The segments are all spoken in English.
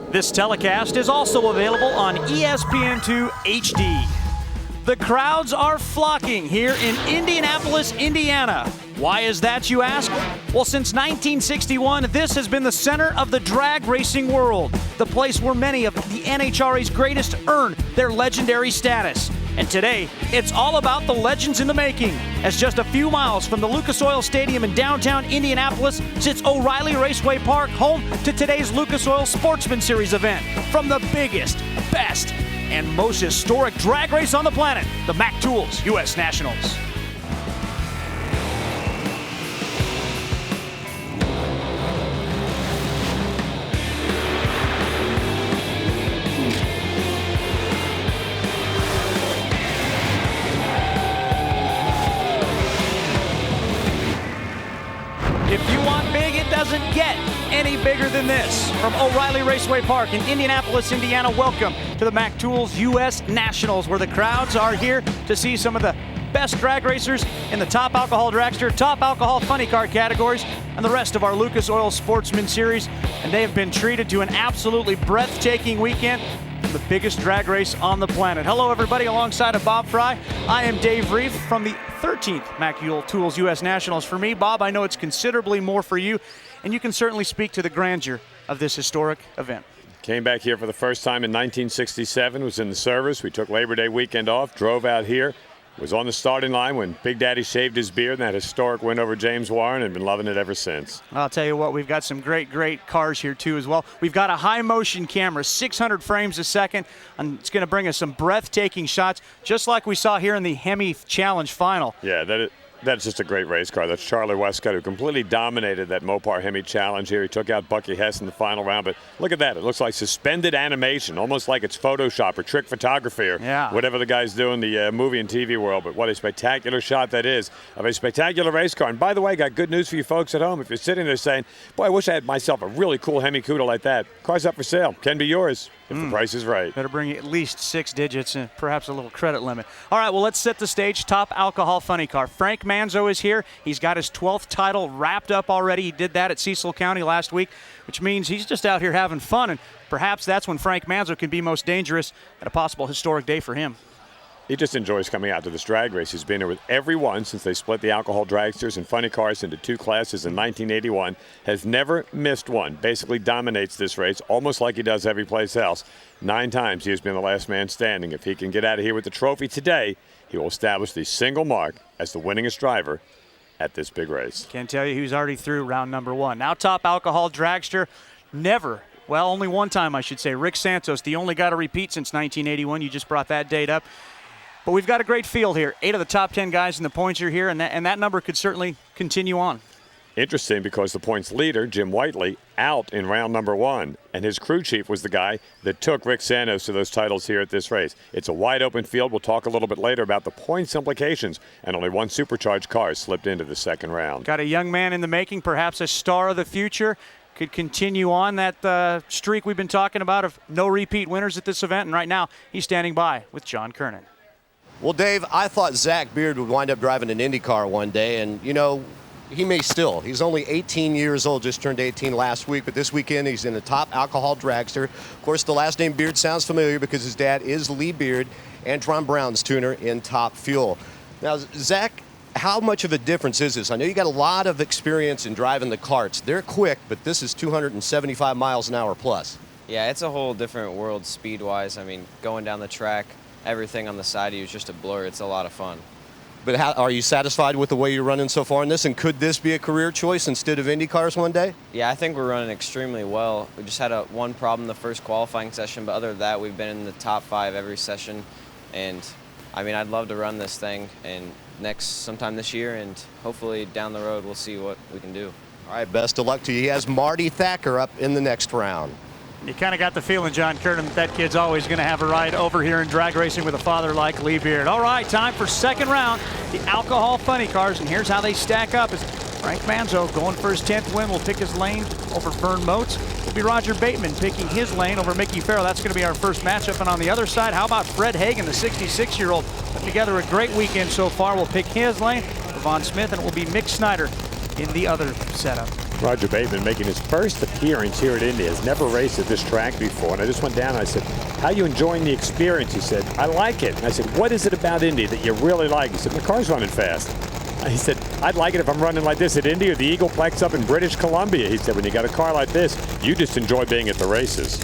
This telecast is also available on ESPN2 HD. The crowds are flocking here in Indianapolis, Indiana. Why is that, you ask? Well, since 1961, this has been the center of the drag racing world, the place where many of the NHRA's greatest earn their legendary status. And today, it's all about the legends in the making, as just a few miles from the Lucas Oil Stadium in downtown Indianapolis sits O'Reilly Raceway Park, home to today's Lucas Oil Sportsman Series event. From the biggest, best, and most historic drag race on the planet, the MacToolsUSNationals. If you want big, it doesn't get any bigger than this. From O'Reilly Raceway Park in Indianapolis, Indiana, welcome to the MacToolsUSNationals, where the crowds are here to see some of the best drag racers in the top alcohol dragster, top alcohol funny car categories, and the rest of our Lucas Oil Sportsman Series. And they have been treated to an absolutely breathtaking weekend, the biggest drag race on the planet. Hello, everybody. Alongside of Bob Fry, I am Dave Reeve from the 13th MacToolsUSNationals. For me, Bob, I know it's considerably more for you, and you can certainly speak to the grandeur of this historic event. Came back here for the first time in 1967, was in the service. We took Labor Day weekend off, drove out here, was on the starting line when Big Daddy shaved his beard in that historic win over James Warren, and been loving it ever since. I'll tell you what, we've got some great cars here too as well. We've got a high motion camera, 600 frames a second, and it's going to bring us some breathtaking shots, just like we saw here in the Hemi Challenge final. Yeah, that's just a great race car. That's Charlie Westcott, who completely dominated that Mopar Hemi Challenge here. He took out Bucky Hess in the final round, but look at that. It looks like suspended animation, almost like it's Photoshop or trick photography or whatever the guy's doing in the movie and TV world. But what a spectacular shot that is of a spectacular race car. And by the way, got good news for you folks at home. If you're sitting there saying, boy, I wish I had myself a really cool Hemi Cuda like that, car's up for sale. Can be yours if the price is right. Better bring at least 6 digits and perhaps a little credit limit. All right, well, let's set the stage. Top alcohol funny car. Frank Manzo is here. He's got his 12th title wrapped up already. He did that at Cecil County last week, which means he's just out here having fun, and perhaps that's when Frank Manzo can be most dangerous at a possible historic day for him. He just enjoys coming out to this drag race. He's been here with everyone since they split the alcohol dragsters and funny cars into 2 classes in 1981. Has never missed one. Basically dominates this race, almost like he does every place else. 9 times he has been the last man standing. If he can get out of here with the trophy today, he will establish the single mark as the winningest driver at this big race. Can't tell you he was already through round number 1. Now top alcohol dragster, only one time I should say. Rick Santos, the only guy to repeat since 1981. You just brought that date up. But we've got a great field here. 8 of the top 10 guys in the points are here, and that number could certainly continue on. Interesting, because the points leader, Jim Whiteley, out in round number 1, and his crew chief was the guy that took Rick Santos to those titles here at this race. It's a wide open field. We'll talk a little bit later about the points implications, and only one supercharged car slipped into the second round. Got a young man in the making, perhaps a star of the future. Could continue on that streak we've been talking about of no repeat winners at this event, and right now he's standing by with John Kernan. Well, Dave, I thought Zach Beard would wind up driving an Indy car one day, and, you know, he may still. He's only 18 years old, just turned 18 last week, but this weekend he's in the top alcohol dragster. Of course, the last name Beard sounds familiar because his dad is Lee Beard, Antron Brown's tuner in Top Fuel. Now, Zach, how much of a difference is this? I know you got a lot of experience in driving the karts. They're quick, but this is 275 miles an hour plus. Yeah, it's a whole different world speed-wise. I mean, going down the track, everything on the side of you is just a blur. It's a lot of fun. But are you satisfied with the way you're running so far in this? And could this be a career choice instead of Indy cars one day? Yeah, I think we're running extremely well. We just had one problem the first qualifying session, but other than that, we've been in the top 5 every session. And I mean, I'd love to run this thing and sometime this year, and hopefully down the road we'll see what we can do. All right, best of luck to you. He has Marty Thacker up in the next round. You kind of got the feeling, John Kernan, that kid's always going to have a ride over here in drag racing with a father like Lee Beard. All right, time for second round, the alcohol funny cars, and here's how they stack up. As Frank Manzo going for his 10th win will pick his lane over Vern Motes. It'll be Roger Bateman picking his lane over Mickey Farrell. That's going to be our first matchup. And on the other side, how about Fred Hagan, the 66-year-old, put together a great weekend so far. Will pick his lane for Vaughn Smith, and it will be Mick Snyder in the other setup. Roger Bateman making his first appearance here at Indy, has never raced at this track before. And I just went down and I said, how are you enjoying the experience? He said, I like it. And I said, what is it about Indy that you really like? He said, my car's running fast. He said, I'd like it if I'm running like this at Indy or the Eagleplex up in British Columbia. He said, when you got a car like this, you just enjoy being at the races.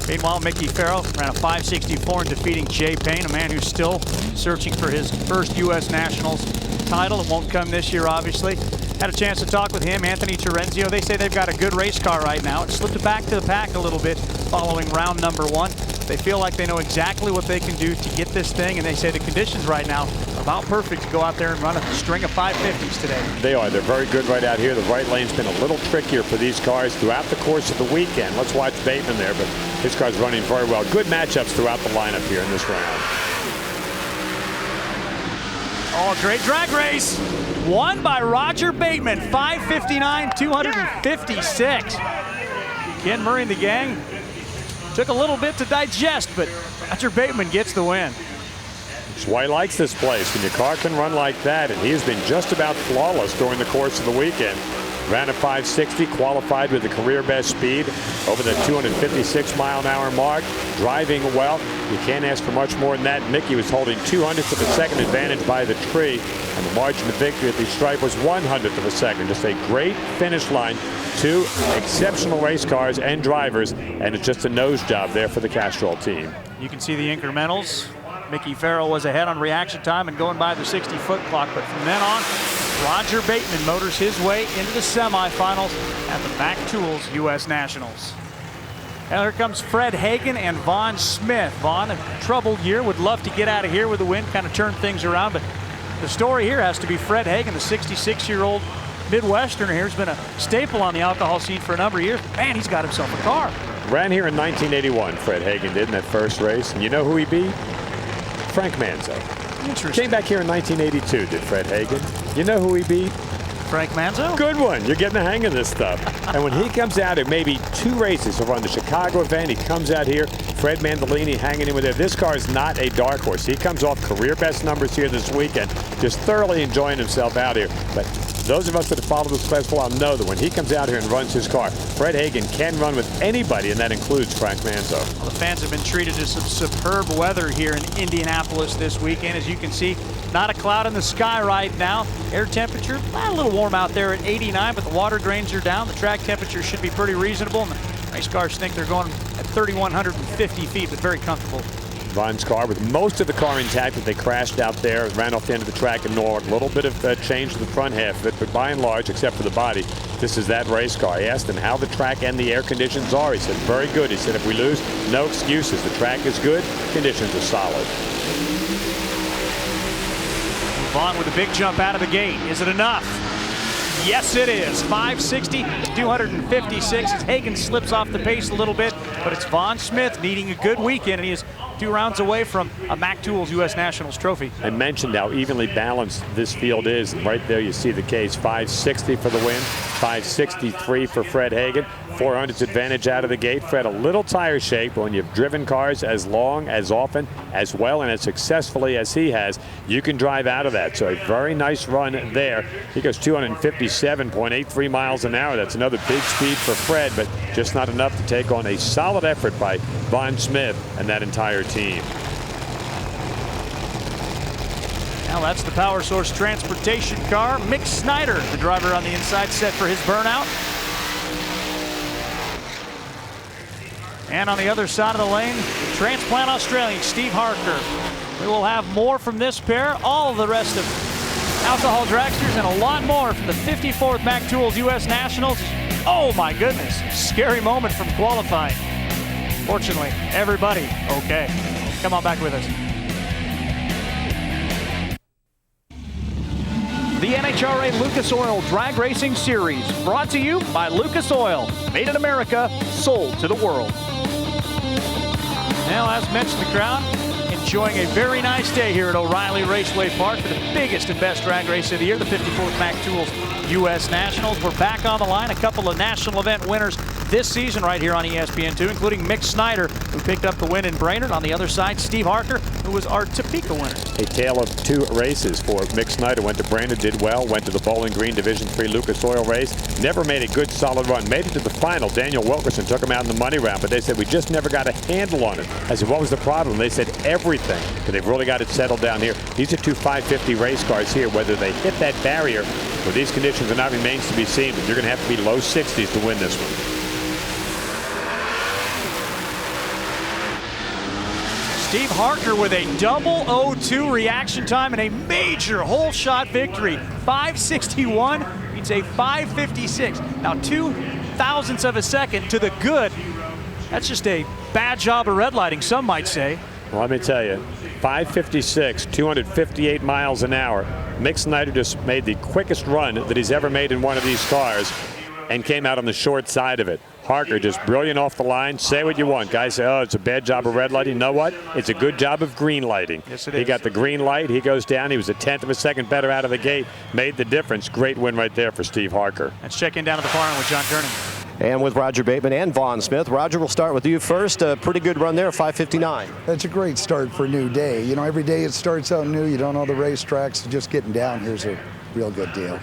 Meanwhile, Mickey Farrell ran a 5.64 in defeating Jay Payne, a man who's still searching for his first U.S. Nationals title. It won't come this year, obviously. Had a chance to talk with him, Anthony Terenzio. They say they've got a good race car right now. It slipped back to the pack a little bit following round number 1. They feel like they know exactly what they can do to get this thing, and they say the conditions right now are about perfect to go out there and run a string of 550s today. They are. They're very good right out here. The right lane's been a little trickier for these cars throughout the course of the weekend. Let's watch Bateman there, but his car's running very well. Good matchups throughout the lineup here in this round. Oh, great drag race. Won by Roger Bateman, 5:59, 256. Ken Murray and the gang took a little bit to digest, but Roger Bateman gets the win. That's why he likes this place. When your car can run like that, and he has been just about flawless during the course of the weekend. Ran a 560, qualified with the career best speed over the 256-mile-an-hour mark. Driving well. You can't ask for much more than that. Mickey was holding 200th of a second advantage by the tree, and the margin of victory at the stripe was 100th of a second. Just a great finish line. Two exceptional race cars and drivers, and it's just a nose job there for the Castrol team. You can see the incrementals. Mickey Farrell was ahead on reaction time and going by the 60-foot clock, but from then on, Roger Bateman motors his way into the semifinals at the MacTools U.S. Nationals. And here comes Fred Hagen and Vaughn Smith. Vaughn, a troubled year, would love to get out of here with a win, kind of turn things around, but the story here has to be Fred Hagen, the 66-year-old Midwesterner here, has been a staple on the alcohol scene for a number of years. Man, he's got himself a car. Ran here in 1981, Fred Hagen did, in that first race, and you know who he beat? Frank Manzo. Came back here in 1982, did Fred Hagen. You know who he beat? Frank Manzo? Good one. You're getting the hang of this stuff. And when he comes out at maybe 2 races, he'll run the Chicago event. He comes out here. Fred Mandolini hanging in with there. This car is not a dark horse. He comes off career best numbers here this weekend. Just thoroughly enjoying himself out here. But those of us that have followed this class for a while know that when he comes out here and runs his car, Fred Hagen can run with anybody, and that includes Frank Manzo. Well, the fans have been treated to some superb weather here in Indianapolis this weekend. As you can see, not a cloud in the sky right now. Air temperature, a little warm out there at 89, but the water drains are down. The track temperature should be pretty reasonable, and the race cars think they're going at 3,150 feet, but very comfortable. Vaughn's car with most of the car intact, but they crashed out there, ran off the end of the track in Norwalk. A little bit of change to the front half of it, but by and large, except for the body, this is that race car. I asked him how the track and the air conditions are. He said, very good. He said, if we lose, no excuses. The track is good, conditions are solid. Vaughn with a big jump out of the gate. Is it enough? Yes, it is. 560, 256 as Hagen slips off the pace a little bit, but it's Vaughn Smith needing a good weekend, and he is 2 rounds away from a MacTools U.S. Nationals trophy. I mentioned how evenly balanced this field is, and right there you see the case. 560 for the win, 563 for Fred Hagen. 400's advantage out of the gate. Fred, a little tire shake, but when you've driven cars as long, as often, as well, and as successfully as he has, you can drive out of that. So a very nice run there. He goes 257.83 miles an hour. That's another big speed for Fred, but just not enough to take on a solid effort by Vaughn Smith and that entire team. Now that's the Power Source Transportation car. Mick Snyder, the driver on the inside, set for his burnout. And on the other side of the lane, the transplant Australian, Steve Harker. We will have more from this pair, all of the rest of alcohol dragsters, and a lot more from the 54th MacTools U.S. Nationals. Oh my goodness, scary moment from qualifying. Fortunately, everybody okay. Come on back with us. The NHRA Lucas Oil Drag Racing Series, brought to you by Lucas Oil, made in America, sold to the world. Now, as mentioned, the crowd enjoying a very nice day here at O'Reilly Raceway Park for the biggest and best drag race of the year, the 54th MacTools U.S. Nationals. We're back on the line. A couple of national event winners this season right here on ESPN2, including Mick Snyder, who picked up the win in Brainerd. On the other side, Steve Harker, who was our Topeka winner. A tale of two races for Mick Snyder. Went to Brainerd, did well, went to the Bowling Green Division III Lucas Oil race. Never made a good solid run. Made it to the final. Daniel Wilkerson took him out in the money round, but they said we just never got a handle on it. I said, what was the problem? They said everything, but they've really got it settled down here. These are two 550 race cars here. Whether they hit that barrier with these conditions or not remains to be seen, but you're going to have to be low 60s to win this one. Steve Harker with a double 02 reaction time and a major hole shot victory. 561 means a 556. Now 0.02 of a second to the good. That's just a bad job of red lighting, some might say. Well, let me tell you, 556, 258 miles an hour. Mick Snyder just made the quickest run that he's ever made in one of these cars and came out on the short side of it. Harker just brilliant off the line. Say what you want. Guys say, oh, it's a bad job of red lighting. You know what? It's a good job of green lighting. Yes, it is. He is. got the green light. He goes down. He was a 1/10 of a second better out of the gate. Made the difference. Great win right there for Steve Harker. Let's check in down at the far end with John Kernan. And with Roger Bateman and Vaughn Smith. Roger, we'll start with you first. A pretty good run there, 5:59. That's a great start for a new day. You know, every day it starts out new. You don't know the racetracks. So just getting down here's a real good deal.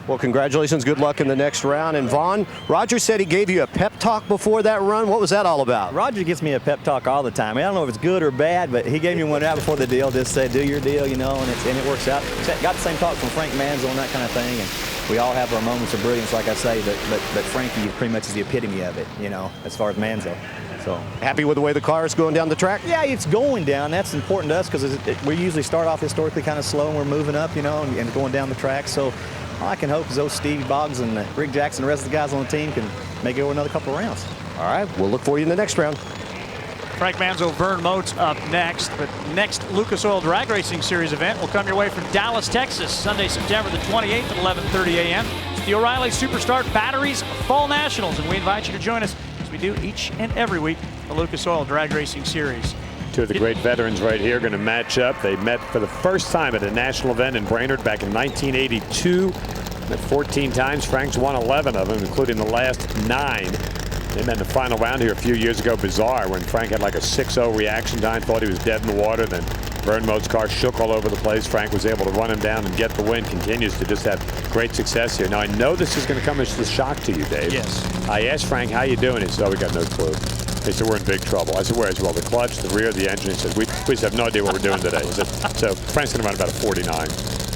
Well, congratulations. Good luck in the next round. And Vaughn, Roger said he gave you a pep talk before that run. What was that all about? Roger gives me a pep talk all the time. I don't know if it's good or bad, but he gave me one out before the deal. Just said, do your deal, you know, and it works out. Got the same talk from Frank Manzo and that kind of thing. And we all have our moments of brilliance, like I say, but Frankie pretty much is the epitome of it, you know, as far as Manzo. So happy with the way the car is going down the track? Yeah, it's going down. That's important to us because we usually start off historically kind of slow and we're moving up, you know, and going down the track. So all I can hope is those Stevie Boggs and Rick Jackson and the rest of the guys on the team can make it over another couple of rounds. All right, we'll look for you in the next round. Frank Manzo, Vern Motes up next. But next Lucas Oil Drag Racing Series event will come your way from Dallas, Texas, Sunday, September the 28th at 11:30 a.m. It's the O'Reilly Superstart Batteries Fall Nationals, and we invite you to join us as we do each and every week the Lucas Oil Drag Racing Series. Two of the great veterans right here going to match up. They met for the first time at a national event in Brainerd back in 1982. Met 14 times. Frank's won 11 of them, including the last 9. They met in the final round here a few years ago. Bizarre, when Frank had like a 6-0 reaction time, thought he was dead in the water. Then Vern Mote's car shook all over the place. Frank was able to run him down and get the win. Continues to just have great success here. Now, I know this is going to come as a shock to you, Dave. Yes. I asked Frank, how you doing? He said, oh, we got no clue. He said, we're in big trouble. I said, where is? Well, the clutch, the rear, the engine. He said, we just have no idea what we're doing today. He said, so Frank's going to run about a 49.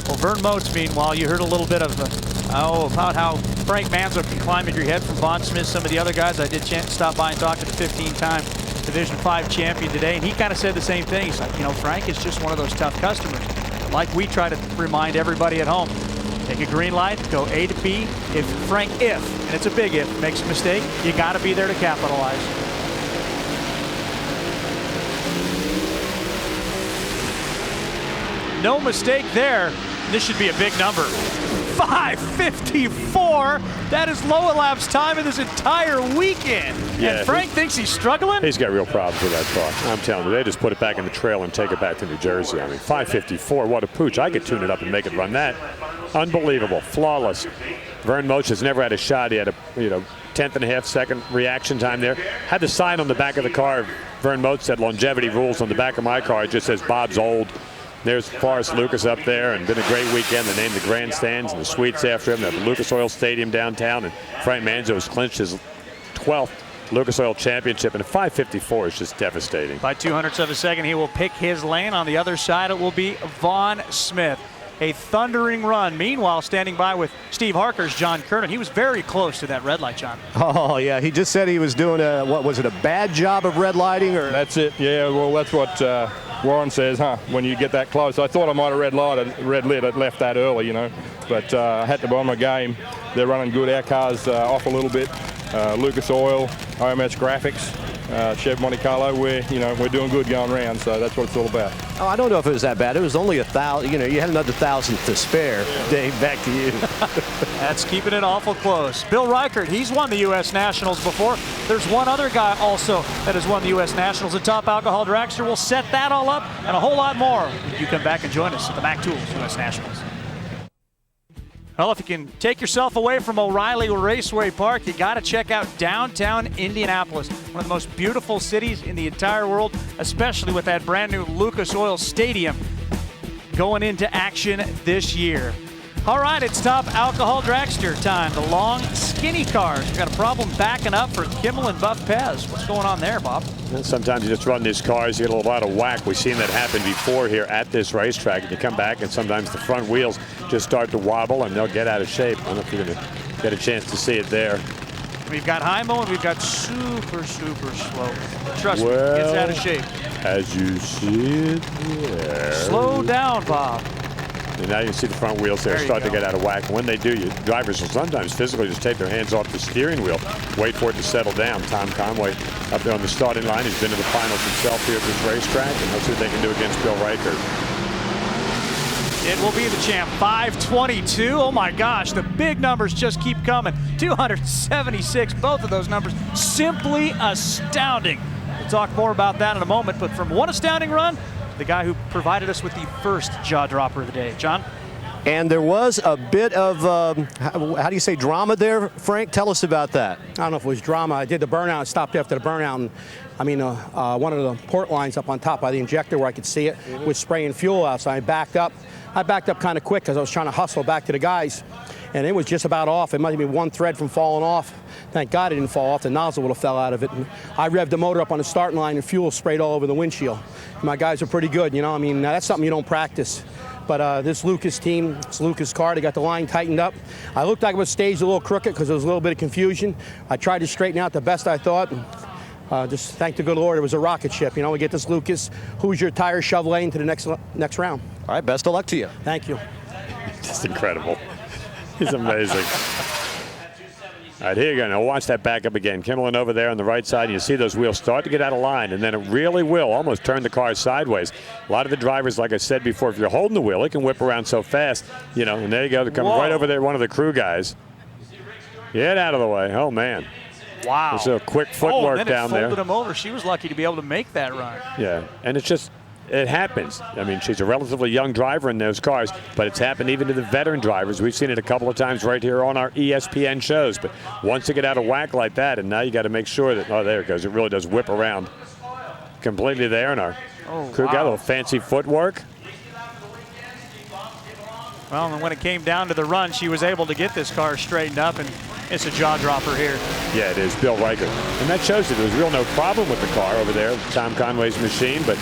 Well, Vern Motes, meanwhile, you heard a little bit of about how Frank Manzo can climb at your head from Vaughn Smith, some of the other guys. I did stop by and talk to the 15-time Division V champion today, and he kind of said the same thing. He's like, you know, Frank is just one of those tough customers. Like we try to remind everybody at home. Take a green light, go A to B. If Frank, and it's a big if, makes a mistake, you got to be there to capitalize. No mistake there. This should be a big number. 5:54. That is low elapsed time of this entire weekend. Yeah, and Frank thinks he's struggling. He's got real problems with that car. I'm telling you, they just put it back in the trail and take it back to New Jersey. I mean, 5:54. What a pooch. I could tune it up and make it run that. Unbelievable. Flawless. Vern Motes has never had a shot. He had a 1/10 and a half second reaction time there. Had the sign on the back of the car. Vern Motes said longevity rules on the back of my car. It just says Bob's old. There's Forrest Lucas up there, and been a great weekend. They named the grandstands and the suites after him. They have the Lucas Oil Stadium downtown, and Frank Manzo has clinched his 12th Lucas Oil Championship, and a 5:54 is just devastating. By 200ths of a second, he will pick his lane. On the other side, it will be Vaughn Smith. A thundering run. Meanwhile, standing by with Steve Harker's John Kernan. He was very close to that red light, John. Oh, yeah. He just said he was doing what was it, a bad job of red lighting? Or That's it. Yeah, well, that's what Warren says, when you get that close. I thought I might have red lit. I left that early, you know. But I had to buy my game. They're running good. Our car's off a little bit. Lucas Oil, OMS Graphics, Chev Monte Carlo, we're doing good going around, so that's what it's all about. Oh, I don't know if it was that bad. It was only 1,000. You had another 1,000 to spare. Dave, back to you. That's keeping it awful close. Bill Reichert, he's won the U.S. Nationals before. There's one other guy also that has won the U.S. Nationals. The top alcohol dragster will set that all up and a whole lot more. You come back and join us at the MacToolsUS Nationals. Well, if you can take yourself away from O'Reilly Raceway Park, you got to check out downtown Indianapolis, one of the most beautiful cities in the entire world, especially with that brand new Lucas Oil Stadium going into action this year. All right, it's top alcohol dragster time. The long, skinny cars. We've got a problem backing up for Kimmel and Buff Pez. What's going on there, Bob? And sometimes you just run these cars, you get a lot of whack. We've seen that happen before here at this racetrack. And you come back and sometimes the front wheels just start to wobble and they'll get out of shape. I don't know if you're going to get a chance to see it there. We've got Hymo and we've got super, super slow. Trust me, it gets out of shape. As you see it there. Slow down, Bob. And now you can see the front wheels there start to get out of whack. When they do, drivers will sometimes physically just take their hands off the steering wheel, wait for it to settle down. Tom Conway up there on the starting line. He's been to the finals himself here at this racetrack, and let's see what they can do against Bill Reichert. It will be the champ. 522. Oh my gosh, the big numbers just keep coming. 276, both of those numbers simply astounding. We'll talk more about that in a moment, but from one astounding run, the guy who provided us with the first jaw dropper of the day. John? And there was a bit of, how do you say, drama there, Frank? Tell us about that. I don't know if it was drama. I did the burnout. I stopped after the burnout. And, I mean, one of the port lines up on top by the injector where I could see it was spraying fuel out. So I backed up. I backed up kind of quick because I was trying to hustle back to the guys. And it was just about off. It might have been one thread from falling off. Thank God it didn't fall off. The nozzle would have fell out of it. And I revved the motor up on the starting line and fuel sprayed all over the windshield. My guys are pretty good, you know. I mean, that's something you don't practice. But this Lucas team, this Lucas car, they got the line tightened up. I looked like it was staged a little crooked because there was a little bit of confusion. I tried to straighten out the best I thought. Just thank the good Lord it was a rocket ship. You know, we get this Lucas Hoosier tire Chevrolet into the next round. All right, best of luck to you. Thank you. Just incredible. He's amazing. All right, here you go. Now watch that back up again. Kimmelin over there on the right side. And you see those wheels start to get out of line, and then it really will almost turn the car sideways. A lot of the drivers, like I said before, if you're holding the wheel, it can whip around so fast. You know, and there you go. They're coming right over there, one of the crew guys. Get out of the way. Oh, man. Wow. There's a quick footwork down there. Folded him over. She was lucky to be able to make that run. Yeah, and it's just, it happens. I mean, she's a relatively young driver in those cars, but it's happened even to the veteran drivers. We've seen it a couple of times right here on our ESPN shows. But once you get out of whack like that, and now you got to make sure that, oh, there it goes. It really does whip around completely there. And our crew got a little fancy footwork. Well, and when it came down to the run, she was able to get this car straightened up, and it's a jaw dropper here. Yeah, it is, Bill Reichert. And that shows that there was real no problem with the car over there, Tom Conway's machine, but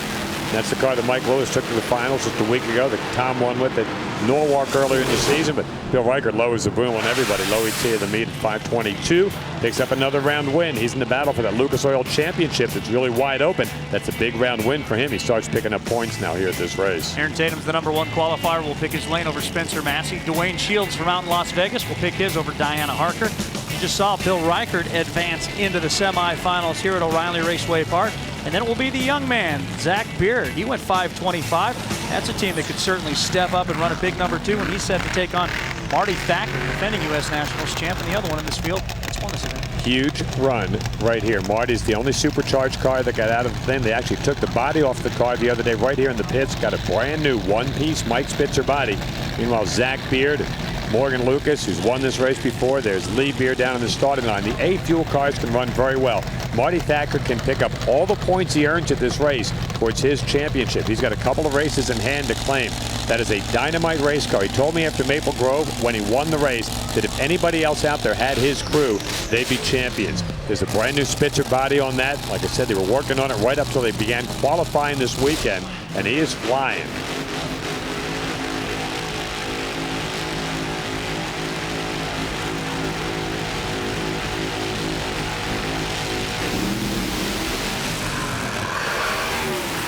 that's the car that Mike Lewis took to the finals just a week ago that Tom won with at Norwalk earlier in the season. But Bill Reichert lowers the boom on everybody. Low ET of the meet at 522. Picks up another round win. He's in the battle for that Lucas Oil Championship that's really wide open. That's a big round win for him. He starts picking up points now here at this race. Aaron Tatum's the #1 qualifier. Will pick his lane over Spencer Massey. Dwayne Shields from out in Las Vegas will pick his over Diana Harker. You just saw Bill Reichert advance into the semifinals here at O'Reilly Raceway Park. And then it will be the young man, Zach Beard. He went 525. That's a team that could certainly step up and run a big #2 when he's set to take on Marty Thacker, defending U.S. Nationals champ, and the other one in this field that's won this event. Huge run right here. Marty's the only supercharged car that got out of the thing. They actually took the body off the car the other day right here in the pits. Got a brand new one-piece Mike Spitzer body. Meanwhile, Zach Beard, Morgan Lucas, who's won this race before. There's Lee Beard down in the starting line. The A fuel cars can run very well. Marty Thacker can pick up all the points he earns at this race towards his championship. He's got a couple of races in hand to claim. That is a dynamite race car. He told me after Maple Grove when he won the race that if anybody else out there had his crew, they'd be champions. There's a brand new Spitzer body on that. Like I said, they were working on it right up till they began qualifying this weekend, and he is flying.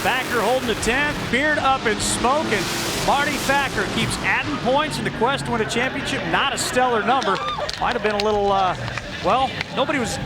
Thacker holding the 10th, Beard up in smoke, and Marty Thacker keeps adding points in the quest to win a championship. Not a stellar number. Might have been a little, well, nobody was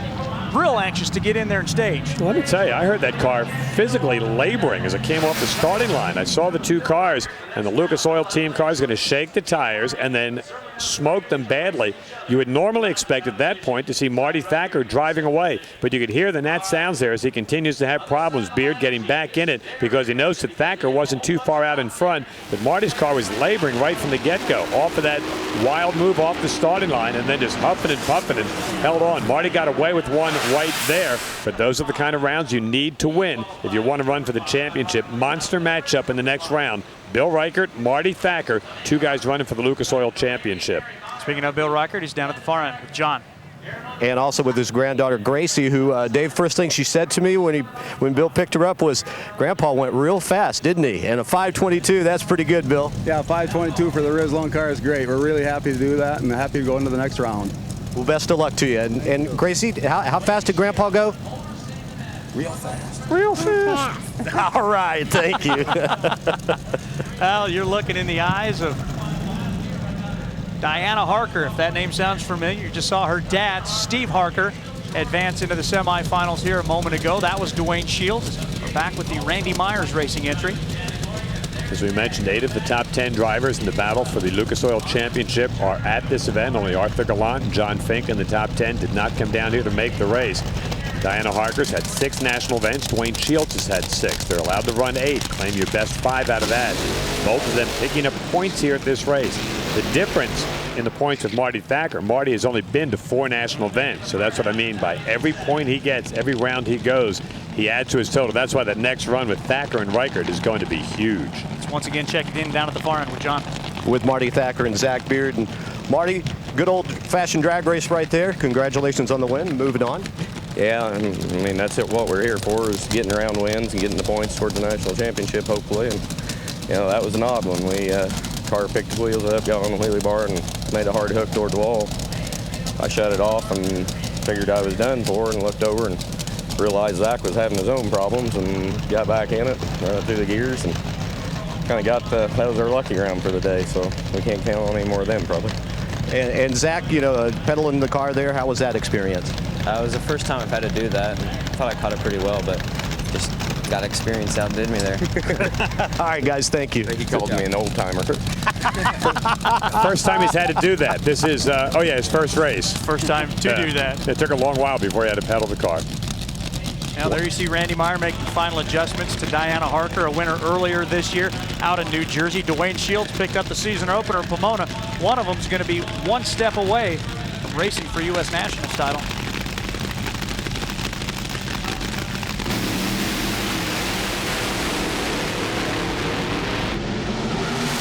real anxious to get in there and stage. Let me tell you, I heard that car physically laboring as it came off the starting line. I saw the two cars, and the Lucas Oil team car is going to shake the tires, and then smoked them badly. You would normally expect at that point to see Marty Thacker driving away, but you could hear the Nat sounds there as he continues to have problems. Beard getting back in it because he knows that Thacker wasn't too far out in front, but Marty's car was laboring right from the get-go, off of that wild move off the starting line, and then just huffing and puffing and held on. Marty got away with one right there, but those are the kind of rounds you need to win if you want to run for the championship. Monster matchup in the next round. Bill Reichert, Marty Thacker, two guys running for the Lucas Oil Championship. Speaking of Bill Reichert, he's down at the far end with John. And also with his granddaughter Gracie, who Dave, first thing she said to me when Bill picked her up was, "Grandpa went real fast, didn't he?" And a 5:22, that's pretty good, Bill. Yeah, 5:22 for the Rizlone car is great. We're really happy to do that and happy to go into the next round. Well, best of luck to you. And Gracie, how fast did Grandpa go? Real fast. Real fast. All right, thank you. Well, you're looking in the eyes of Diana Harker, if that name sounds familiar. You just saw her dad, Steve Harker, advance into the semifinals here a moment ago. That was Dwayne Shields. We're back with the Randy Myers Racing entry. As we mentioned, 8 of the top 10 drivers in the battle for the Lucas Oil Championship are at this event. Only Arthur Gallant and John Fink in the top 10 did not come down here to make the race. Diana Harker's had 6 national events. Dwayne Shields has had 6. They're allowed to run 8. Claim your best 5 out of that. Both of them picking up points here at this race. The difference in the points of Marty Thacker, Marty has only been to 4 national events. So that's what I mean by every point he gets, every round he goes, he adds to his total. That's why that next run with Thacker and Reichert is going to be huge. Let's once again check it in down at the far end with John. With Marty Thacker and Zach Beard. And Marty, good old-fashioned drag race right there. Congratulations on the win. Moving on. Yeah, I mean, that's what we're here for, is getting around wins and getting the points towards the national championship, hopefully. And, you know, that was an odd one. We car picked the wheels up, got on the wheelie bar, and made a hard hook toward the wall. I shut it off and figured I was done for, and looked over and realized Zach was having his own problems, and got back in it, through the gears, and kind of got that was our lucky round for the day, so we can't count on any more of them probably. And Zach, you know, pedaling the car there, how was that experience? It was the first time I've had to do that. I thought I caught it pretty well, but just got experience outdid me there. All right, guys, thank you. He called me an old timer. First time he's had to do that. This is, oh yeah, his first race. First time to do that. It took a long while before he had to pedal the car. Now there you see Randy Meyer making final adjustments to Diana Harker, a winner earlier this year out in New Jersey. Dwayne Shields picked up the season opener in Pomona. One of them is going to be one step away from racing for U.S. Nationals title.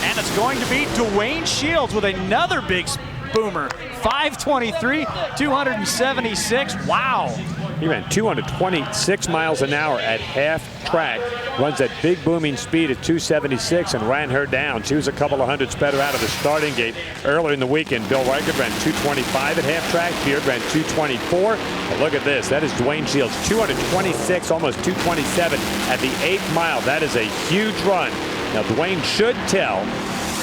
And it's going to be Dwayne Shields with another big boomer. 523, 276. Wow. He ran 226 miles an hour at half track, runs that big booming speed at 276 and ran her down. She was a couple of hundreds better out of the starting gate earlier in the weekend. Bill Reichert ran 225 at half track. Beard ran 224. But look at this. That is Dwayne Shields, 226, almost 227 at the 8th mile. That is a huge run. Now, Dwayne should tell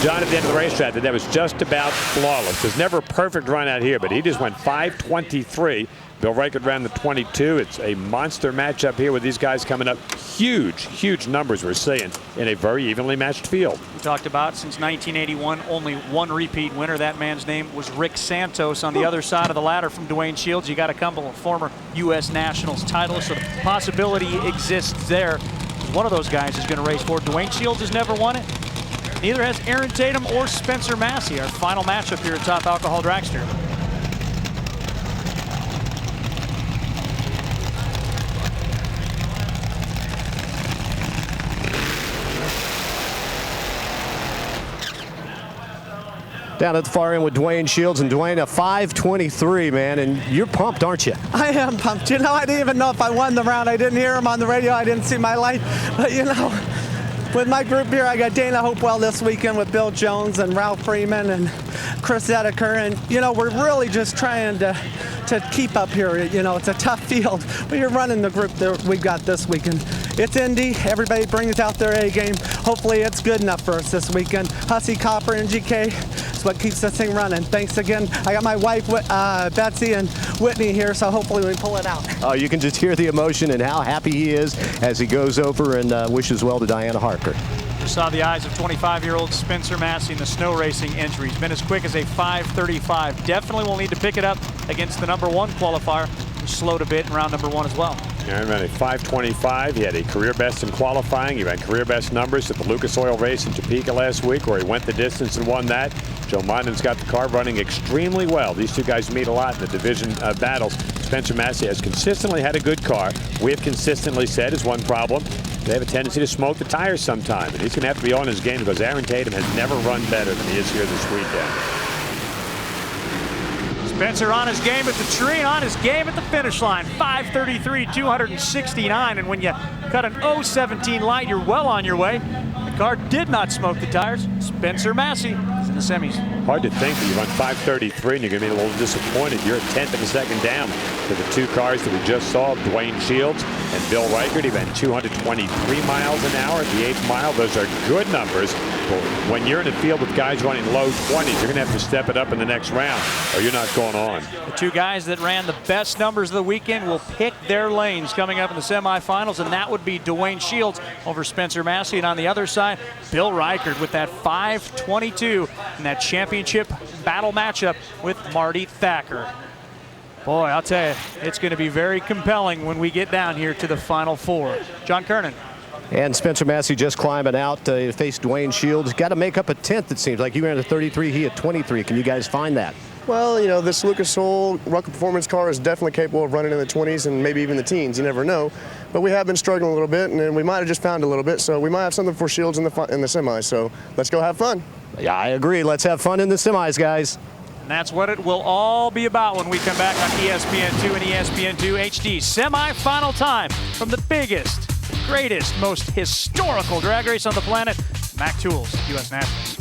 John at the end of the racetrack that was just about flawless. There's never a perfect run out here, but he just went 5:23. Bill Reichert ran the 22. It's a monster matchup here with these guys coming up. Huge, huge numbers we're seeing in a very evenly matched field. We talked about since 1981, only one repeat winner. That man's name was Rick Santos. On the other side of the ladder from Dwayne Shields, you got a couple of former U.S. Nationals titles, so the possibility exists there. One of those guys is going to race for it. Dwayne Shields has never won it. Neither has Aaron Tatum or Spencer Massey. Our final matchup here at Top Alcohol Dragster. Down at the far end with Dwayne Shields, and Dwayne, a 5:23, man, and you're pumped, aren't you? I am pumped. You know, I didn't even know if I won the round. I didn't hear him on the radio. I didn't see my light. But, you know, with my group here, I got Dana Hopewell this weekend with Bill Jones and Ralph Freeman and Chris Edeker. And, you know, we're really just trying to keep up here. You know, it's a tough field, but you're running the group that we've got this weekend. It's Indy. Everybody brings out their A game. Hopefully it's good enough for us this weekend. Hussey, Copper, and GK is what keeps this thing running. Thanks again. I got my wife, Betsy, and Whitney here, so hopefully we pull it out. Oh, you can just hear the emotion and how happy he is as he goes over and wishes well to Diana Harker. You saw the eyes of 25-year-old Spencer Massey in the snow racing entry. He's been as quick as a 5:35. Definitely will need to pick it up against the #1 qualifier, who slowed a bit in round #1 as well. Aaron ran a 5:25. He had a career best in qualifying. He ran career best numbers at the Lucas Oil race in Topeka last week, where he went the distance and won that. Joe Monden's got the car running extremely well. These two guys meet a lot in the division battles. Spencer Massey has consistently had a good car. We have consistently said is one problem. They have a tendency to smoke the tires sometime, and he's going to have to be on his game because Aaron Tatum has never run better than he is here this weekend. Spencer on his game at the tree and on his game at the finish line. 5:33, 269, and when you cut an 0:17 light, you're well on your way. The car did not smoke the tires. Spencer Massey is in the semis. Hard to think that you run 5:33 and you're going to be a little disappointed. You're a tenth of a second down to the two cars that we just saw, Dwayne Shields and Bill Reichert. He ran 223 miles an hour at the 8th mile. Those are good numbers. But when you're in a field with guys running low 20s, you're going to have to step it up in the next round or you're not going on. The two guys that ran the best numbers of the weekend will pick their lanes coming up in the semifinals, and that would be Dwayne Shields over Spencer Massey. And on the other side, Bill Reichert with that 5:22 in that championship battle matchup with Marty Thacker. Boy, I'll tell you, it's going to be very compelling when we get down here to the Final Four. John Kernan. And Spencer Massey just climbing out to face Dwayne Shields. Got to make up a 10th, it seems like. You ran a 33, he at 23. Can you guys find that? Well, you know, this Lucas Oil Rucker Performance car is definitely capable of running in the 20s and maybe even the teens. You never know. But we have been struggling a little bit, and we might have just found a little bit. So we might have something for Shields in the semis. So let's go have fun. Yeah, I agree. Let's have fun in the semis, guys. And that's what it will all be about when we come back on ESPN2 and ESPN2 HD. Semi-final time from the biggest, greatest, most historical drag race on the planet, MacTools US Nationals.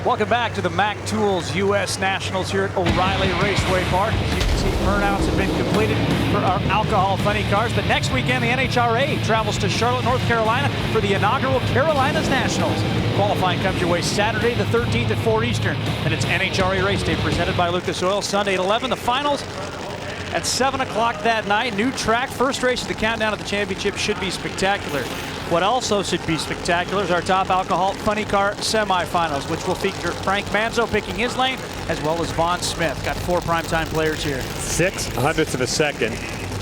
Welcome back to the MacTools US Nationals here at O'Reilly Raceway Park. As you can see, burnouts have been completed for our alcohol funny cars. But next weekend, the NHRA travels to Charlotte, North Carolina for the inaugural Carolinas Nationals. Qualifying comes your way Saturday the 13th at 4 Eastern. And it's NHRA Race Day presented by Lucas Oil. Sunday at 11, the finals at 7 o'clock that night. New track, first race of the countdown of the championship should be spectacular. What also should be spectacular is our top alcohol funny car semifinals, which will feature Frank Manzo picking his lane, as well as Vaughn Smith. Got 4 primetime players here. 0.06 of a second,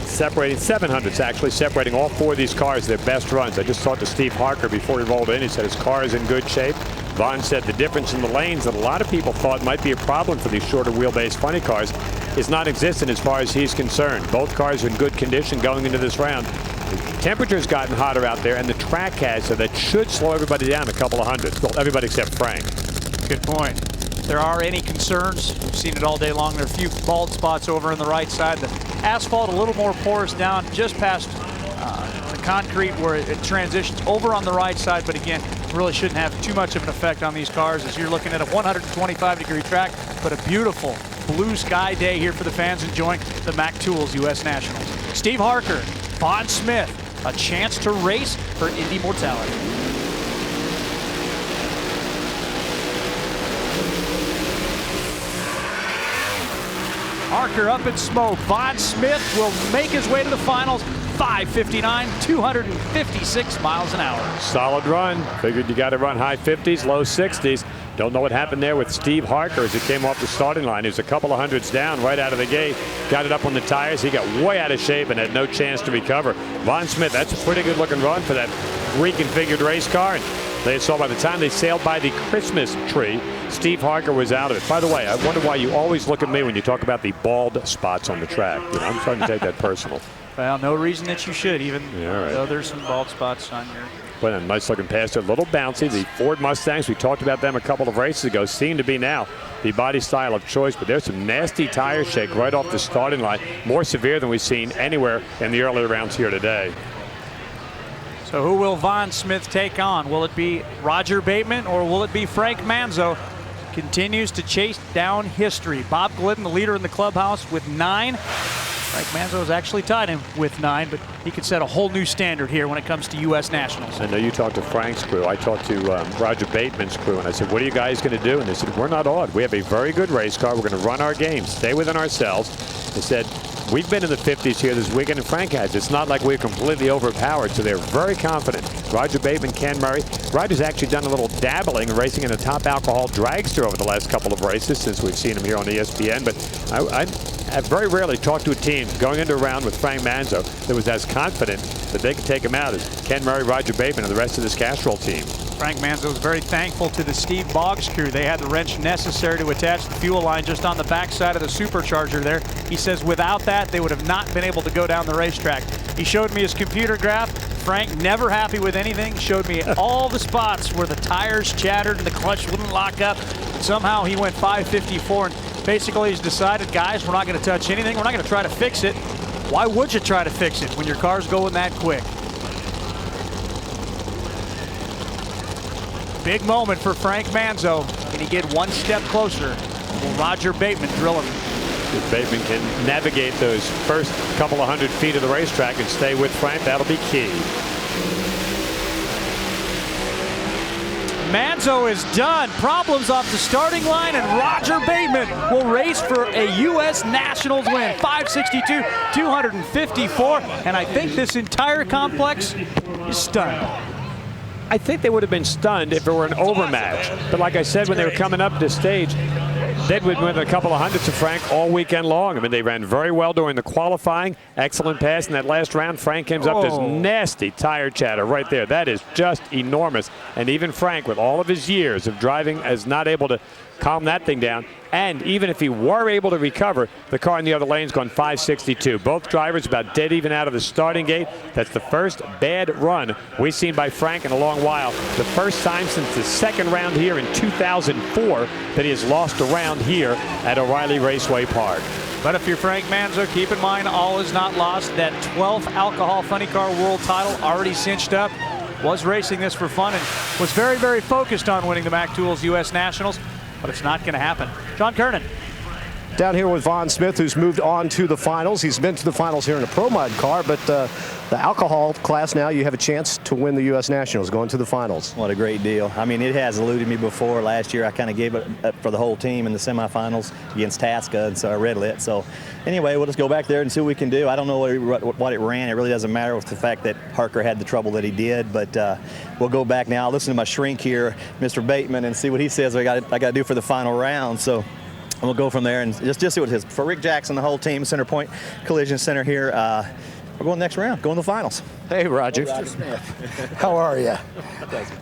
separating 700ths actually, separating all 4 of these cars, their best runs. I just talked to Steve Harker before he rolled in. He said his car is in good shape. Vaughn said the difference in the lanes that a lot of people thought might be a problem for these shorter wheelbase funny cars is non-existent as far as he's concerned. Both cars are in good condition going into this round. The temperature's gotten hotter out there, and the track has, so that should slow everybody down a couple of hundredths. Well, everybody except Frank. Good point. If there are any concerns, we've seen it all day long. There are a few bald spots over on the right side. The asphalt a little more porous down just past the concrete where it transitions over on the right side, but again, really shouldn't have too much of an effect on these cars as you're looking at a 125-degree track, but a beautiful blue sky day here for the fans enjoying the MacTools US Nationals. Steve Harker, Vaughn Smith, a chance to race for Indy mortality. Harker up in smoke. Vaughn Smith will make his way to the finals. 5:59, 256 miles an hour. Solid run. Figured you got to run high 50s, low 60s. Don't know what happened there with Steve Harker as he came off the starting line. He was a couple of hundreds down right out of the gate. Got it up on the tires. He got way out of shape and had no chance to recover. Vaughn Smith, that's a pretty good looking run for that reconfigured race car. And they saw by the time they sailed by the Christmas tree, Steve Harker was out of it. By the way, I wonder why you always look at me when you talk about the bald spots on the track. You know, I'm starting to take that personal. Well, no reason that you should, even though there's some bald spots on your... But a nice looking pass there, a little bouncy. The Ford Mustangs, we talked about them a couple of races ago, seem to be now the body style of choice. But there's some nasty tire shake right off the starting line, more severe than we've seen anywhere in the earlier rounds here today. So who will Vaughn Smith take on? Will it be Roger Bateman or will it be Frank Manzo? Continues to chase down history. Bob Glidden, the leader in the clubhouse, with 9. Frank Manzo has actually tied him with 9, but he could set a whole new standard here when it comes to U.S. Nationals. I know you talked to Frank's crew. I talked to Roger Bateman's crew, and I said, what are you guys going to do? And they said, we're not odd. We have a very good race car. We're going to run our game, stay within ourselves. They said, We've been in the 50s here this weekend, and Frank has. It's not like we're completely overpowered, so they're very confident. Roger Bateman, Ken Murray. Roger's actually done a little dabbling racing in a top alcohol dragster over the last couple of races since we've seen him here on ESPN, but I very rarely talked to a team going into a round with Frank Manzo that was as confident that they could take him out as Ken Murray, Roger Bateman, and the rest of this Castrol team. Frank Manzo was very thankful to the Steve Boggs crew. They had the wrench necessary to attach the fuel line just on the backside of the supercharger there. He says without that, they would have not been able to go down the racetrack. He showed me his computer graph. Frank, never happy with anything, showed me all the spots where the tires chattered and the clutch wouldn't lock up. And somehow he went 554, and basically he's decided, guys, we're not going to touch anything. We're not going to try to fix it. Why would you try to fix it when your car's going that quick? Big moment for Frank Manzo. Can he get one step closer? Will Roger Bateman drill him? If Bateman can navigate those first couple of 100 feet of the racetrack and stay with Frank, that'll be key. Manzo is done. Problems off the starting line, and Roger Bateman will race for a U.S. Nationals win. 562, 254, and I think this entire complex is stunned. I think they would have been stunned if it were an overmatch. But like I said, when they were coming up this stage, they would win a couple of hundreds of Frank all weekend long. I mean, they ran very well during the qualifying. Excellent pass in that last round. Frank comes up this nasty tire chatter right there. That is just enormous. And even Frank, with all of his years of driving, is not able to calm that thing down. And even if he were able to recover, the car in the other lane's gone 562. Both drivers about dead even out of the starting gate. That's the first bad run we've seen by Frank in a long while. The first time since the second round here in 2004 that he has lost a round here at O'Reilly Raceway Park. But if you're Frank Manzo, keep in mind all is not lost. That 12th Alcohol Funny Car World title already cinched up. Was racing this for fun and was very, very focused on winning the MacTools US Nationals. But it's not going to happen. John Kernan. Down here with Vaughn Smith, who's moved on to the finals. He's been to the finals here in a Pro Mod car, but the alcohol class now, you have a chance to win the U.S. Nationals, going to the finals. What a great deal. I mean, it has eluded me before. Last year, I kind of gave it up for the whole team in the semifinals against Tasca, and so I red lit. So anyway, we'll just go back there and see what we can do. I don't know what it ran. It really doesn't matter with the fact that Harker had the trouble that he did, but we'll go back now. I'll listen to my shrink here, Mr. Bateman, and see what he says I got to do for the final round. So we'll go from there and just see what it is. For Rick Jackson, the whole team, Center Point Collision Center here, we're going next round, going to the finals. Hey, Roger. Mr. Smith, how are you?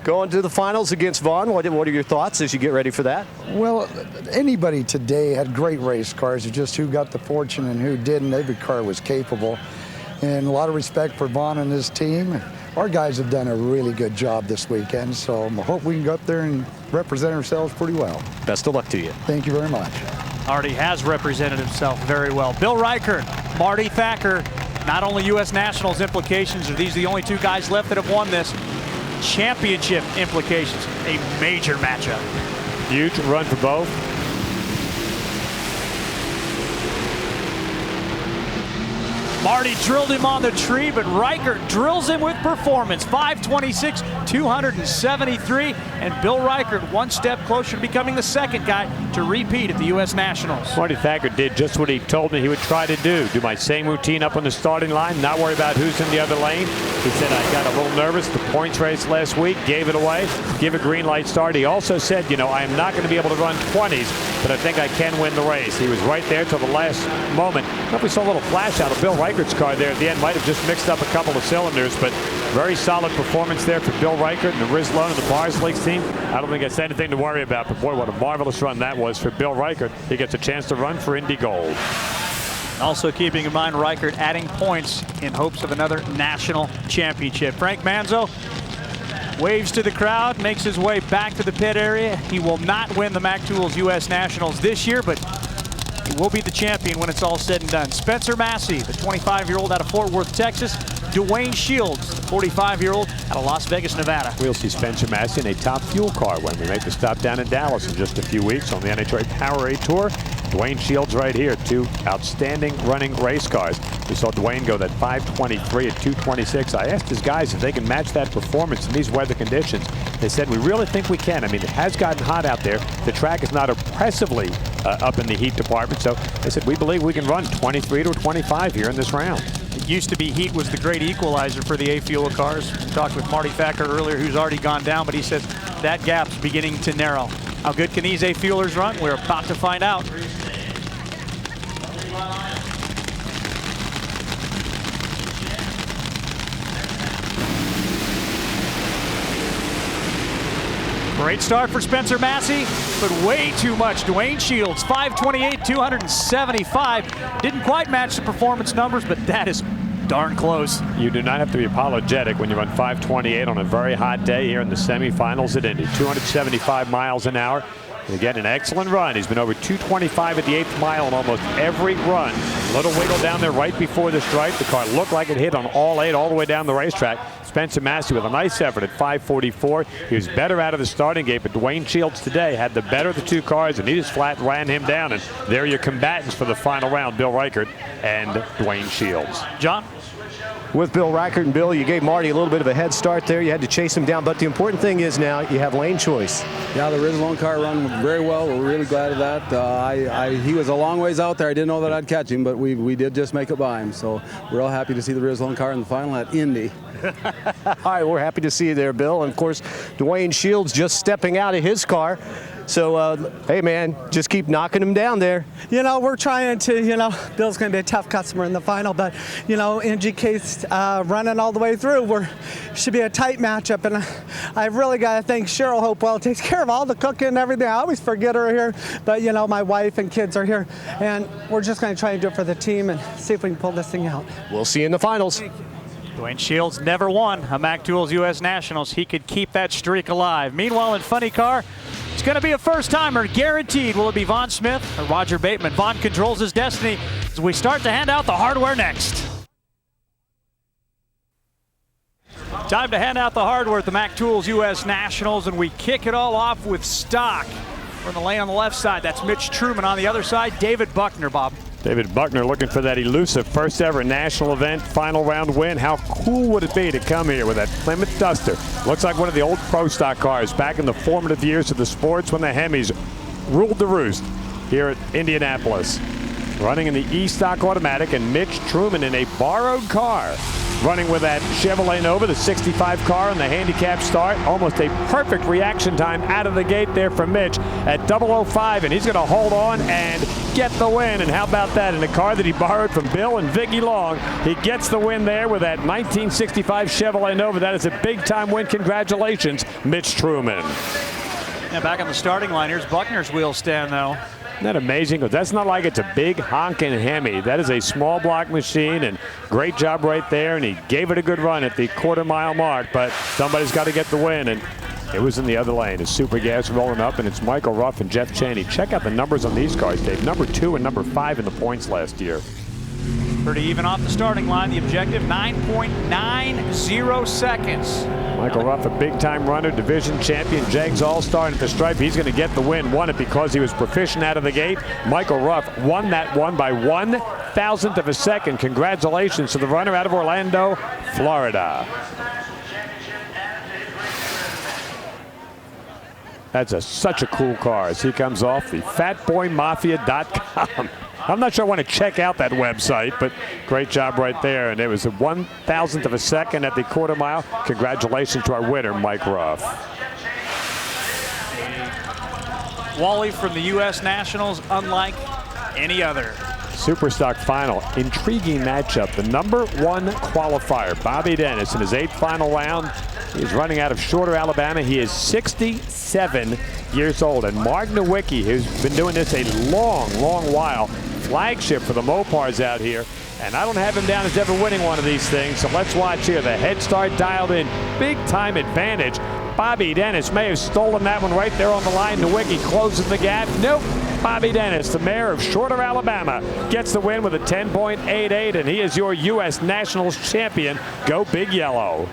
Going to the finals against Vaughn. What are your thoughts as you get ready for that? Well, anybody today had great race cars. It's just who got the fortune and who didn't. Every car was capable. And a lot of respect for Vaughn and his team. Our guys have done a really good job this weekend, so I hope we can go up there and represent ourselves pretty well. Best of luck to you. Thank you very much. Already has represented himself very well. Bill Reichert, Marty Thacker, not only U.S. Nationals implications, are these the only two guys left that have won this? Championship implications, a major matchup. Huge run for both. Marty drilled him on the tree, but Reichert drills him with performance. 526, 273, and Bill Reichert one step closer to becoming the second guy to repeat at the U.S. Nationals. Marty Thacker did just what he told me he would try to do my same routine up on the starting line, not worry about who's in the other lane. He said, I got a little nervous. The points race last week, gave it away, give a green light start. He also said, you know, I am not going to be able to run 20s, but I think I can win the race. He was right there till the last moment. I don't know if we saw a little flash out of Bill Reichert's car there at the end. Might have just mixed up a couple of cylinders, but very solid performance there for Bill Reichert and the Rizlone and the Bars Leagues team. I don't think it's anything to worry about, but boy, what a marvelous run that was for Bill Reichert. He gets a chance to run for Indy Gold. Also keeping in mind Reichert adding points in hopes of another national championship. Frank Manzo waves to the crowd, makes his way back to the pit area. He will not win the MacTools US Nationals this year, but he will be the champion when it's all said and done. Spencer Massey, the 25-year-old out of Fort Worth, Texas. Dwayne Shields, the 45-year-old out of Las Vegas, Nevada. We'll see Spencer Massey in a top fuel car when we make the stop down in Dallas in just a few weeks on the NHRA Powerade Tour. Dwayne Shields right here, two outstanding running race cars. We saw Dwayne go that 523 at 226. I asked his guys if they can match that performance in these weather conditions. They said, we really think we can. I mean, it has gotten hot out there. The track is not oppressively up in the heat department. So they said, we believe we can run 23 to 25 here in this round. It used to be heat was the great equalizer for the A-Fuel cars. We talked with Marty Thacker earlier, who's already gone down, but he said that gap's beginning to narrow. How good can these A-Fuelers run? We're about to find out. Great start for Spencer Massey, but way too much. Dwayne Shields, 528, 275. Didn't quite match the performance numbers, but that is darn close. You do not have to be apologetic when you run 528 on a very hot day here in the semifinals at Indy. 275 miles an hour. And again, an excellent run. He's been over 225 at the 8th mile on almost every run. Little wiggle down there right before the stripe. The car looked like it hit on all 8 all the way down the racetrack. Spencer Massey with a nice effort at 544. He was better out of the starting gate, but Dwayne Shields today had the better of the two cars, and he just flat ran him down. And there are your combatants for the final round, Bill Reichert and Dwayne Shields. John? With Bill Reichert, and Bill, you gave Marty a little bit of a head start there. You had to chase him down, but the important thing is now you have lane choice. Yeah, the Rizalone car run very well. We're really glad of that. He was a long ways out there. I didn't know that I'd catch him, but we did just make it by him. So we're all happy to see the Rizalone car in the final at Indy. All right, we're happy to see you there, Bill. And of course, Dwayne Shields just stepping out of his car. So, hey, man, just keep knocking him down there. You know, we're trying to, Bill's going to be a tough customer in the final, but, NGK's running all the way through. Should be a tight matchup, and I really got to thank Cheryl Hopewell. Takes care of all the cooking and everything. I always forget her here, but, my wife and kids are here, and we're just going to try and do it for the team and see if we can pull this thing out. We'll see you in the finals. Dwayne Shields never won a MacTools US Nationals. He could keep that streak alive. Meanwhile, in Funny Car, it's going to be a first-timer, guaranteed. Will it be Vaughn Smith or Roger Bateman? Vaughn controls his destiny as we start to hand out the hardware next. Time to hand out the hardware at the MacTools US Nationals, and we kick it all off with stock. We're in the lane on the left side. That's Mitch Truman. On the other side, David Buckner, Bob. David Buckner looking for that elusive first ever national event final round win. How cool would it be to come here with that Plymouth Duster? Looks like one of the old pro stock cars back in the formative years of the sports when the Hemis ruled the roost here at Indianapolis. Running in the E-Stock automatic, and Mitch Truman in a borrowed car. Running with that Chevrolet Nova, the 65 car on the handicap start. Almost a perfect reaction time out of the gate there for Mitch at 005, and he's going to hold on and get the win. And how about that? In a car that he borrowed from Bill and Vicky Long, he gets the win there with that 1965 Chevrolet Nova. That is a big-time win. Congratulations, Mitch Truman. Now back on the starting line, here's Buckner's wheel stand, though. Isn't that amazing? Because that's not like it's a big honking Hemi. That is a small block machine, and great job right there. And he gave it a good run at the quarter-mile mark, but somebody's got to get the win, and it was in the other lane. It's Super Gas rolling up, and it's Michael Ruff and Jeff Chaney. Check out the numbers on these cars, Dave. Number 2 and number 5 in the points last year. Pretty even off the starting line. The objective, 9.90 seconds. Michael Ruff, a big-time runner, division champion, Jags All-Star at the stripe. He's going to get the win. Won it because he was proficient out of the gate. Michael Ruff won that one by 1/1000th of a second. Congratulations to the runner out of Orlando, Florida. That's such a cool car as he comes off the fatboymafia.com. I'm not sure I want to check out that website, but great job right there. And it was a 1/1000th of a second at the quarter mile. Congratulations to our winner, Mike Ruff. Wally from the U.S. Nationals, unlike any other. Superstock final, intriguing matchup. The number 1 qualifier, Bobby Dennis, in his 8th final round. He's running out of Shorter, Alabama. He is 67 years old. And Mark Nowicki, who's been doing this a long, long while, flagship for the Mopars out here. And I don't have him down as ever winning one of these things. So let's watch here. The head start dialed in. Big time advantage. Bobby Dennis may have stolen that one right there on the line. Nowicki closes the gap. Nope. Bobby Dennis, the mayor of Shorter, Alabama, gets the win with a 10.88, and he is your U.S. Nationals champion. Go Big Yellow.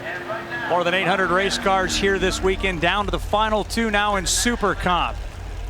More than 800 race cars here this weekend, down to the final 2 now in Super Comp.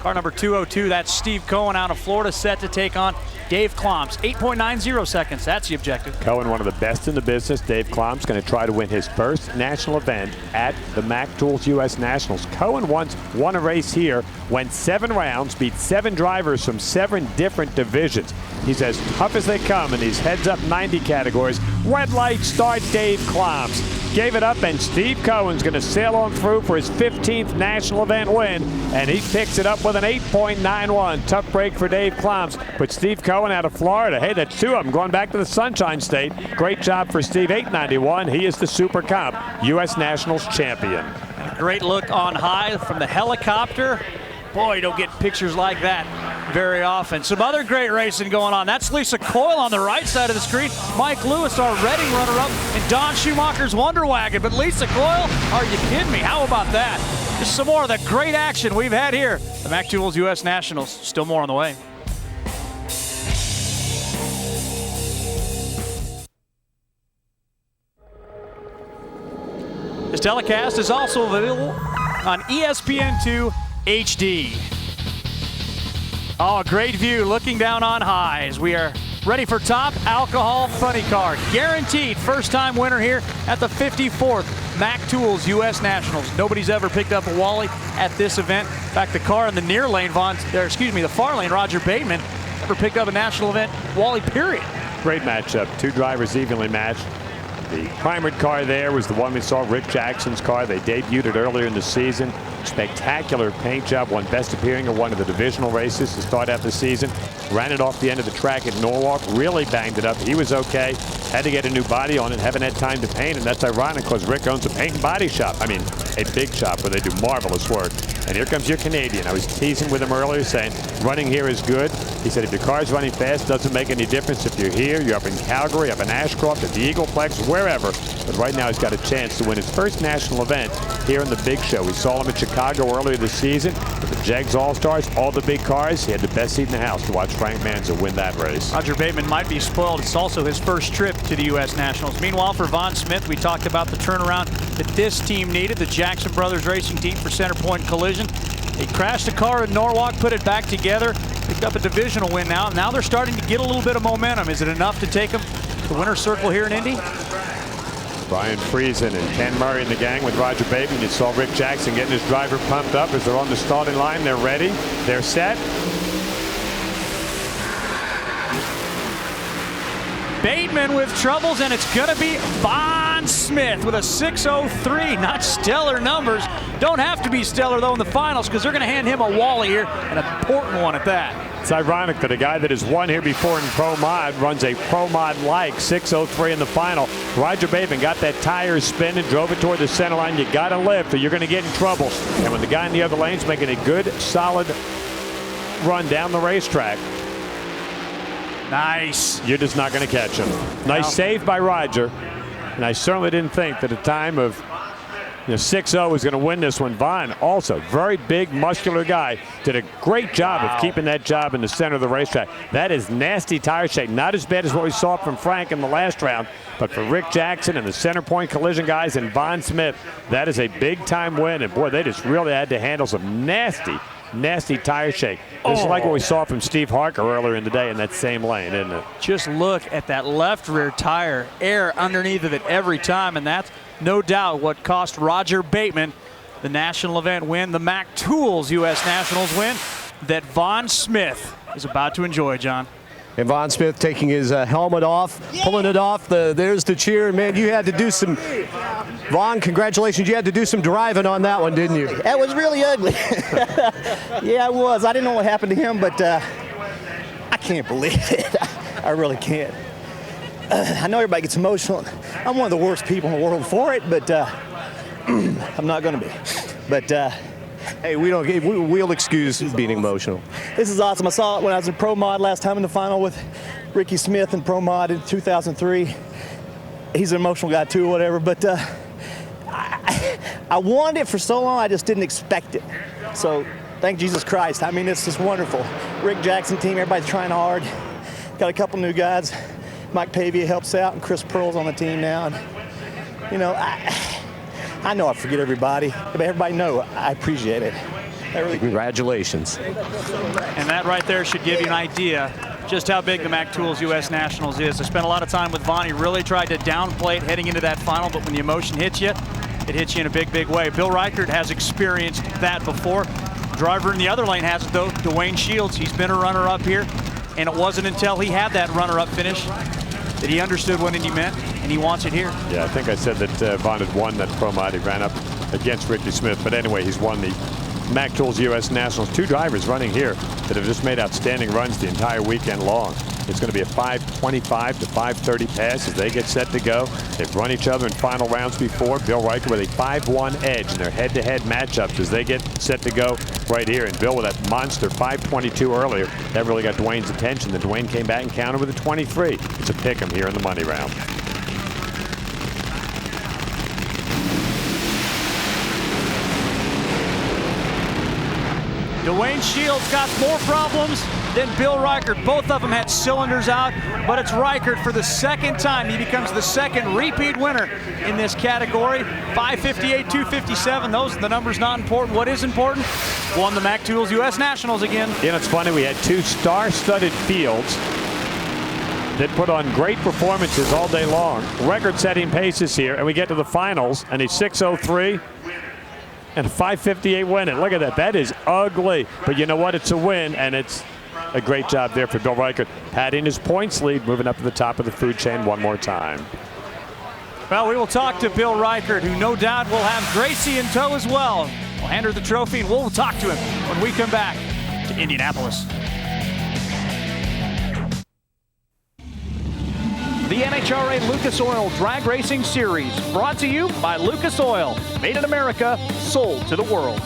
Car number 202, that's Steve Cohen out of Florida, set to take on Dave Klomps. 8.90 seconds, that's the objective. Cohen, one of the best in the business. Dave Klomps going to try to win his first national event at the MacTools US Nationals. Cohen once won a race here, went 7 rounds, beat 7 drivers from 7 different divisions. He's as tough as they come in these heads-up 90 categories. Red light start, Dave Klomps. Gave it up, and Steve Cohen's going to sail on through for his 15th national event win, and he picks it up with an 8.91. Tough break for Dave Klomps, but Steve Cohen out of Florida. Hey, that's 2 of them going back to the Sunshine State. Great job for Steve, 891. He is the Super Comp U.S. Nationals champion. And a great look on high from the helicopter. Boy, you don't get pictures like that very often. Some other great racing going on. That's Lisa Coyle on the right side of the screen. Mike Lewis, our Reading runner-up, and Don Schumacher's Wonder Wagon. But Lisa Coyle, are you kidding me? How about that? Just some more of the great action we've had here. The MacTools US Nationals. Still more on the way. This telecast is also available on ESPN2 HD. Oh, a great view looking down on high as we are ready for Top Alcohol Funny Car. Guaranteed first-time winner here at the 54th MacTools US Nationals. Nobody's ever picked up a Wally at this event. In fact, the car in the near lane, the far lane, Roger Bateman, never picked up a national event Wally, period. Great matchup. 2 drivers evenly matched. The primered car there was the one we saw, Rick Jackson's car. They debuted it earlier in the season. Spectacular paint job, won best appearing in one of the divisional races to start out the season. Ran it off the end of the track at Norwalk, really banged it up. He was okay. Had to get a new body on it, haven't had time to paint, and that's ironic because Rick owns a paint and body shop. I mean, a big shop where they do marvelous work. And here comes your Canadian. I was teasing with him earlier saying, running here is good. He said, if your car's running fast, doesn't make any difference if you're here, you're up in Calgary, up in Ashcroft, at the Eagleplex, wherever. But right now he's got a chance to win his first national event here in the big show. We saw him at Chicago earlier this season with the Jegs All-Stars, all the big cars. He had the best seat in the house to watch Frank Manzo win that race. Roger Bateman might be spoiled. It's also his first trip to the U.S. Nationals. Meanwhile, for Vaughn Smith, we talked about the turnaround that this team needed, the Jackson Brothers Racing Team for Center Point Collision. They crashed the car in Norwalk, put it back together, picked up a divisional win now. Now they're starting to get a little bit of momentum. Is it enough to take them to the winner's circle here in Indy? Brian Friesen and Ken Murray in the gang with Roger Bateman. You saw Rick Jackson getting his driver pumped up as they're on the starting line. They're ready. They're set. Bateman with troubles, and it's going to be Vaughn Smith with a 6:03. Not stellar numbers. Don't have to be stellar, though, in the finals because they're going to hand him a Wally here, an important one at that. It's ironic that a guy that has won here before in Pro Mod runs a Pro Mod-like 6:03 in the final. Roger Bateman got that tire spinning, drove it toward the center line. You got to lift or you're going to get in trouble. And when the guy in the other lane's making a good, solid run down the racetrack, nice. You're just not going to catch him. Nice save by Roger. And I certainly didn't think that a time of 6-0 was going to win this one. Vaughn, also very big, muscular guy, did a great job of keeping that job in the center of the racetrack. That is nasty tire shake. Not as bad as what we saw from Frank in the last round, but for Rick Jackson and the Center Point Collision guys and Vaughn Smith, that is a big-time win. And, boy, they just really had to handle some nasty tire shake. This is like what we saw from Steve Harker earlier in the day in that same lane, isn't it? Just look at that left rear tire, air underneath of it every time, and that's no doubt what cost Roger Bateman the national event win, the MacTools US Nationals win that Vaughn Smith is about to enjoy, John. And Vaughn Smith taking his helmet off, pulling it off. There's the cheer. Man, you had to do some, Vaughn, congratulations. You had to do some driving on that one, didn't you? That was really ugly. Yeah, it was. I didn't know what happened to him, but I can't believe it. I really can't. I know everybody gets emotional. I'm one of the worst people in the world for it, but I'm not going to be. But hey, we'll excuse being emotional. This is awesome. I saw it when I was in Pro Mod last time in the final with Ricky Smith in Pro Mod in 2003. He's an emotional guy too, or whatever. But I wanted it for so long, I just didn't expect it. So thank Jesus Christ. I mean, it's just wonderful. Rick Jackson team, everybody's trying hard. Got a couple new guys. Mike Pavia helps out, and Chris Pearl's on the team now. And, I know I forget everybody, but everybody know I appreciate it. Congratulations. And that right there should give you an idea just how big the Mac Tools US Nationals is. I spent a lot of time with Vaughn. He really tried to downplay it heading into that final, but when the emotion hits you, it hits you in a big, big way. Bill Reichert has experienced that before. Driver in the other lane has it though, Dwayne Shields. He's been a runner-up here, and it wasn't until he had that runner-up finish that he understood what Indy meant, and he wants it here. Yeah, I think I said that Vaughn had won that pro mod. He ran up against Ricky Smith, but anyway, he's won the Mac Tools US Nationals. Two drivers running here that have just made outstanding runs the entire weekend long. It's going to be a 5:25 to 5:30 pass as they get set to go. They've run each other in final rounds before. Bill Reichert with a 5-1 edge in their head-to-head matchups as they get set to go right here. And Bill with that monster 5:22 earlier. That really got Dwayne's attention. Then Dwayne came back and countered with a 23. It's a pick 'em here in the money round. Dwayne Shields got more problems than Bill Reichert. Both of them had cylinders out, but it's Reichert for the second time. He becomes the second repeat winner in this category. 558, 257, those are the numbers not important. What is important? Won the Mac Tools US Nationals again. Yeah, it's funny, we had two star-studded fields that put on great performances all day long. Record-setting paces here, and we get to the finals, and a 6:03 and a 5:58 win. And look at that. That is ugly. But you know what? It's a win, and it's a great job there for Bill Reichert, padding his points lead, moving up to the top of the food chain one more time. Well, we will talk to Bill Reichert, who no doubt will have Gracie in tow as well. We'll hand her the trophy, and we'll talk to him when we come back to Indianapolis. The NHRA Lucas Oil Drag Racing Series, brought to you by Lucas Oil, made in America, sold to the world.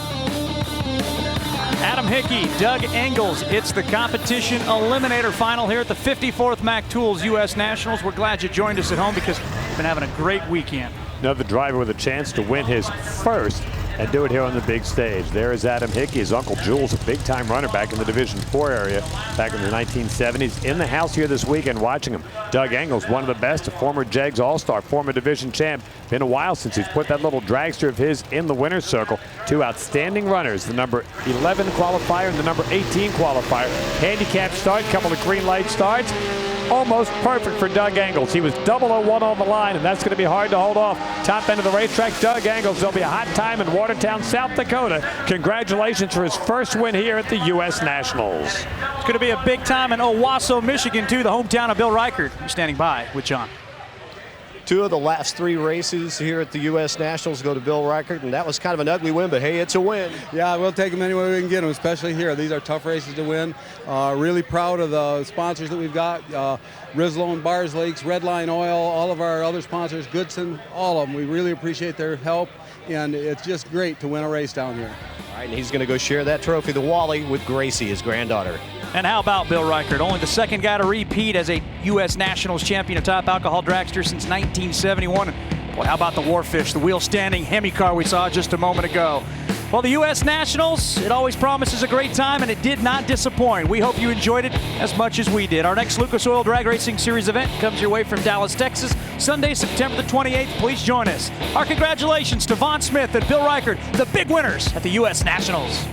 Adam Hickey, Doug Engels, it's the competition eliminator final here at the 54th Mac Tools US Nationals. We're glad you joined us at home because we've been having a great weekend. Another driver with a chance to win his first and do it here on the big stage. There is Adam Hickey. His uncle Jules, a big-time runner back in the Division 4 area back in the 1970s. In the house here this weekend watching him. Doug Engels, one of the best, a former JEGS All-Star, former division champ. Been a while since he's put that little dragster of his in the winner's circle. Two outstanding runners, the number 11 qualifier and the number 18 qualifier. Handicap start, couple of green light starts. Almost perfect for Doug Engels. He was 001 on the line, and that's going to be hard to hold off. Top end of the racetrack, Doug Engels. There'll be a hot time in Watertown, South Dakota. Congratulations for his first win here at the U.S. Nationals. It's going to be a big time in Owasso, Michigan, too, the hometown of Bill Reichert. I'm standing by with John. Two of the last three races here at the U.S. Nationals go to Bill Reichert, and that was kind of an ugly win, but hey, it's a win. Yeah, we'll take them any way we can get them, especially here. These are tough races to win. Really proud of the sponsors that we've got. Rislow and Bars Lakes, Redline Oil, all of our other sponsors, Goodson, all of them. We really appreciate their help, and it's just great to win a race down here. All right, and he's going to go share that trophy, the Wally, with Gracie, his granddaughter. And how about Bill Reichert? Only the second guy to repeat as a U.S. Nationals champion, a top alcohol dragster since 1971. Boy, how about the Warfish, the wheel-standing Hemi car we saw just a moment ago. Well, the U.S. Nationals, it always promises a great time, and it did not disappoint. We hope you enjoyed it as much as we did. Our next Lucas Oil Drag Racing Series event comes your way from Dallas, Texas, Sunday, September the 28th. Please join us. Our congratulations to Vaughn Smith and Bill Reichert, the big winners at the U.S. Nationals.